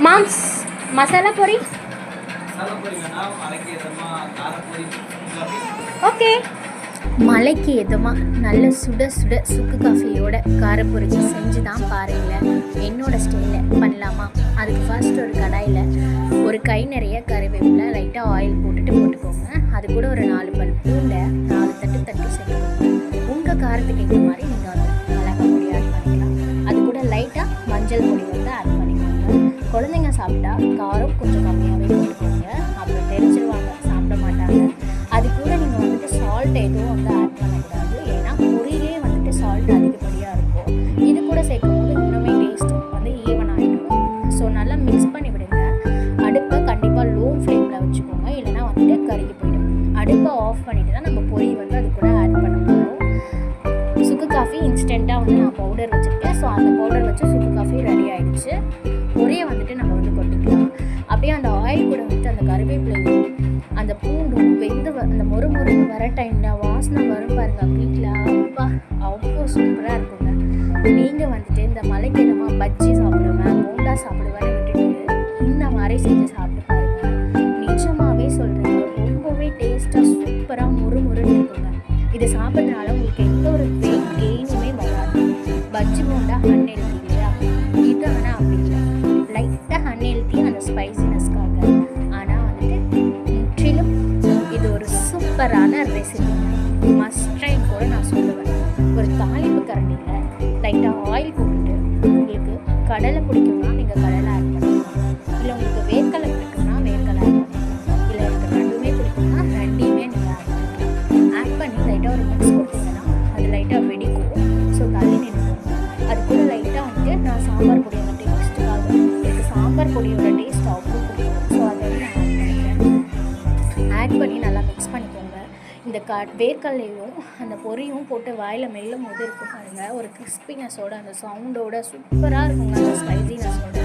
Moms masala பொரி okay. மலைக்கு எதுமாக நல்ல சுட சுட சுக்கு காஃபியோட காரப்பொரிச்சு செஞ்சு தான் பாருங்களேன். என்னோடய ஸ்டைலில் பண்ணலாமா? அதுக்கு ஃபர்ஸ்ட் ஒரு கடாயில் ஒரு கை நிறைய கறிவேப்பிலை லைட்டாக ஆயில் போட்டுக்கோங்க. அது கூட ஒரு 4 பல் பூண்டை 4 தட்டு சேர்த்துக்கோங்க. உங்கள் காரத்துக்கு ஏற்ற மாதிரி நீங்கள் வந்து மிளகாய் பொடி ஆட் பண்ணிக்கலாம். அது கூட லைட்டாக மஞ்சள் பொடி வந்து ஆட் பண்ணிக்கோங்க. குழந்தைங்க சாப்பிட்டா காரம் கொஞ்சம் கம்மியாகவே போட்டுக்கோங்க, அப்புறம் தெரிஞ்சிருவாங்க, சாப்பிட மாட்டாங்க. அது கூட நீங்கள் வந்துட்டு சால்ட் எதுவும் வந்து ஆட் பண்ணக்கூடாது, ஏன்னா பொரியிலே வந்துட்டு சால்ட் அதிகப்படியாக இருக்கும். இது கூட சேர்க்கும் போது இன்னுமே டேஸ்ட் வந்து ஈவன் ஆகிடும். ஸோ நல்லா மிக்ஸ் பண்ணி விடுங்க. அடுப்பை கண்டிப்பாக லோ ஃப்ளேமில் வச்சுக்கோங்க, இல்லைனா வந்துட்டு கருகி போயிடும். அடுப்பை ஆஃப் பண்ணிவிட்டு தான் நம்ம பொரி வந்து அது கூட ஆட் பண்ண போகிறோம். சுக்கு காஃபி இன்ஸ்டண்ட்டாக வந்து நான் பவுடர் வச்சுருக்கேன். ஸோ அந்த பவுடர் வச்சு சுக்கு காஃபி ரெடி ஆகிடுச்சு. பொரியை வந்துட்டு நம்ம வந்து கொட்டிக்கலாம். அப்படியே அந்த ஆயில் கூட வந்துட்டு அந்த கருவேப்பிலையும் அந்த பூண்டும் வெந்து அந்த மொறுன்னு வர டைமில் வாசனை வரும் பாருங்கள். வீட்டில் அப்பா அவ்வளோ சூப்பராக இருக்குங்க. நீங்கள் வந்துட்டு இந்த மலைக்கு எதமாக பஜ்ஜி சாப்பிடுவேன், போண்டா சாப்பிடுவேன்னு விட்டுட்டு இந்த மாதிரி செஞ்சு சாப்பிட்டு பாருங்கள். நிஜமாகவே சொல்கிறேன், ரொம்பவே டேஸ்ட்டாக சூப்பராக மொறுன்னு இருக்குங்க. இது சாப்பிட்றதுனால உங்களுக்கு எந்த ஒரு வெயிட் கெயினுமே வராது. பஜ்ஜி போண்டா அன்ஹெல்தி இல்லையா? இது ஆனால் அப்படி இல்லை, லைட்டாக அன்ஹெல்தி அந்த ஸ்பைசினஸ்க்காக. ஆனால் வந்துட்டு முற்றிலும் இது ஒரு சூப்பரான ரெசிபி. மஸ்ட் ட்ரைன்னு கூட நான் சொல்லுவேன். ஒரு தாளிப்பு கரண்டியில் லைட்டாக ஆயில் போட்டுட்டு, உங்களுக்கு கடலை பிடிக்கும்னா நீங்கள் கடலை ஆட் பண்ணிக்கலாம், இல்லை உங்களுக்கு வேர்க்கடலை பிடிக்கும்னா வேர்க்கடலை ஆட் பண்ணிக்கலாம், இல்லை எனக்கு ரெண்டுமே பிடிக்கும்னா ரெண்டையுமே நீங்கள் ஆட் பண்ணிக்கலாம். ஆட் பண்ணி லைட்டாக ஒரு மிக்ஸ் கொடுத்தீங்கன்னா அது லைட்டாக வெடிக்கும். ஸோ தள்ளி நின்றுக்கும். அது கூட லைட்டாக வந்துட்டு நான் சாம்பார் பொடியோட டேஸ்ட்டுக்காக, எனக்கு சாம்பார் பொடியோட டேஸ்ட் அவ்வளோ பிடிக்கும். ஸோ அதை வந்து நான் ஆட் பண்ணிக்கிறேன். ஆட் பண்ணி நல்லா மிக்ஸ் பண்ணிக்கோங்க. இந்த வேர்க்கடலையும் அந்த பொரியும் போட்டு வாயில் மெல்லும் போது இருக்கும் பாருங்கள், ஒரு கிறிஸ்பினஸோட அந்த சவுண்டோட சூப்பராக இருக்குங்க. அந்த ஸ்பைசினஸோட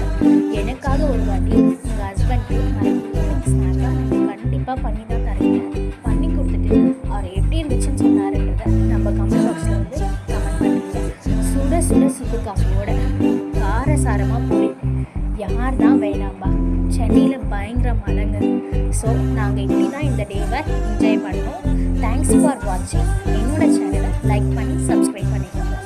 எனக்காக ஒரு வாட்டி உங்கள் ஹஸ்பண்ட்க்கு ஸ்நாக்காக கண்டிப்பாக பண்ணி தான் தரீங்க. பண்ணி கொடுத்துட்டு அவர் எப்படி இருந்துச்சுன்னு சொன்னாருன்றதை நம்ம கமெண்ட் பாக்ஸில் வந்து கமெண்ட் பண்ணுங்க. சுட சுட சுக்கு காஃபியோட காரசாரமாக பொரி யார் தான் வேணாம்பா. சென்னையில் பயங்கர மழைங்க. ஸோ நாங்கள் இப்படி தான் இந்த டேவை என்ஜாய் பண்ணோம். தேங்க்ஸ் ஃபார் வாட்சிங். என்னோட சேனலை லைக் பண்ணி சப்ஸ்கிரைப் பண்ணிக்கோங்க.